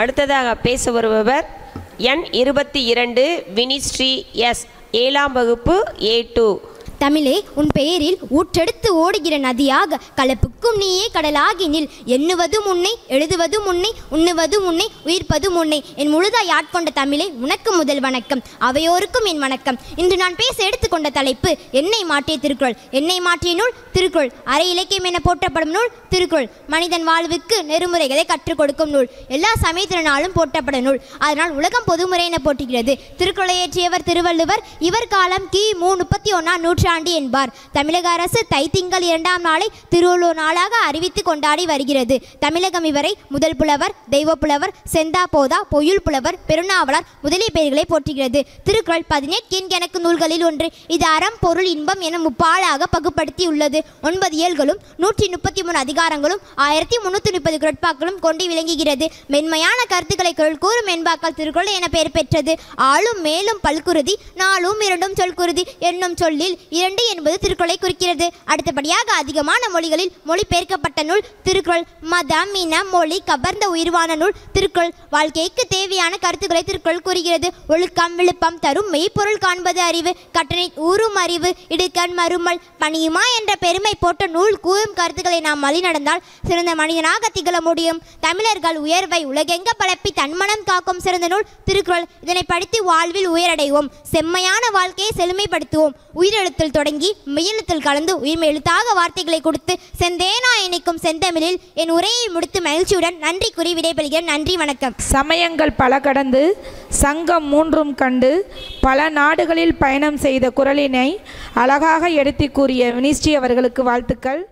அடுத்ததாக பேச வருபவர் எண் 22 வினிஸ்ரீ எஸ் 7ஆம் வகுப்பு A2. தமிழே, உன் பெயரில் ஊற்றெடுத்து ஓடுகிற நதியாக கலப்புக்கும் நீயே கடலாகினில். எண்ணுவதும் உன்னை, எழுதுவதும் உன்னை, உண்ணுவதும் உன்னை, உயிர்ப்பதும் உன்னை. என் முழுதாய் ஆட்கொண்ட தமிழே, உனக்கு முதல் வணக்கம், அவையோருக்கும் என் வணக்கம். இன்று நான் பேச எடுத்துக்கொண்ட தலைப்பு என்னை மாற்றிய திருக்குறள். என்னை மாற்றிய நூல் திருக்குறள். அரை இலக்கியம் என போற்றப்படும் நூல் திருக்குறள். மனிதன் வாழ்வுக்கு நெறிமுறைகளை கற்றுக் கொடுக்கும் நூல். எல்லா சமயத்தினாலும் போற்றப்படும் நூல். அதனால் உலகம் பொதுமுறை என போற்றுகிறது. திருக்குறளை இயற்றியவர் திருவள்ளுவர். இவர் காலம் கிமு 31ஆம் நூற்றாண்டு என்பார். தமிழக அரசு தைத்திங்கள் 2ஆம் நாளை திருவள்ளுவர் நாளாக அறிவித்து கொண்டாடி வருகிறது. தமிழகம் இவரை முதல் புலவர், தெய்வப்புலவர், செந்தா போதா, பொய்யுள் புலவர், பெருநாவலர் முதலிய பெயர்களை போற்றுகிறது. திருக்குறள் 18 கணக்கு நூல்களில் ஒன்று. இது அறம், பொருள், இன்பம் என முப்பாலாக பகுப்படுத்தியுள்ளது. 9 இயல்களும் 133 அதிகாரங்களும் 1330 குறட்பாக்களும் கொண்டு விளங்குகிறது. மென்மையான கருத்துக்களை குறள் கூறும் மென்பாக்கள் திருக்குறள் என பெயர் பெற்றது. ஆளும் மேலும் பல்குருதி, நாலும் இரண்டும் சொல்குருதி என்னும் சொல்லில் 2 என்பது திருக்குறளை குறிக்கிறது. அடுத்தபடியாக அதிகமான மொழிகளில் மொழிபெயர்க்கப்பட்ட நூல் திருக்குறள். மதம், இனம், மொழி கவர்ந்த உயிர்வான நூல் திருக்குறள். வாழ்க்கைக்கு தேவையான கருத்துக்களை திருக்குறள் கூறுகிறது. ஒழுக்கம் விழுப்பம் தரும் மெய்ப்பொருள் காண்பது அறிவு, கட்டணை ஊறும் அறிவு, இடுக்கண் மறுமல் பணியுமா என்ற பெருமை போட்ட நூல் கூறும் கருத்துக்களை நாம் வழி நடந்தால் சிறந்த மனிதனாக திகழ முடியும். தமிழர்கள் உயர்வை உலகெங்க பரப்பி தன்மனம் காக்கும் சிறந்த நூல் திருக்குறள். இதனை படித்து வாழ்வில் உயரடைவோம். செம்மையான வாழ்க்கையை செழுமைப்படுத்துவோம். உயிரெழுத்தில் தொடங்கி மெய்யெழுத்தில் கலந்து உயிர்மை எழுத்தாக வார்த்தைகளை கொடுத்து செந்தேனா இணைக்கும் செந்தமிழில் என் உரையை முடித்து மகிழ்ச்சியுடன் நன்றி கூறி விடைபெறுகிறேன். நன்றி, வணக்கம். சமயங்கள் பல கடந்து சங்கம் 3ம் கண்டு பல நாடுகளில் பயணம் செய்த குறளினை அழகாக எடுத்து கூறிய வினிஸ்ரீ அவர்களுக்கு வாழ்த்துக்கள்.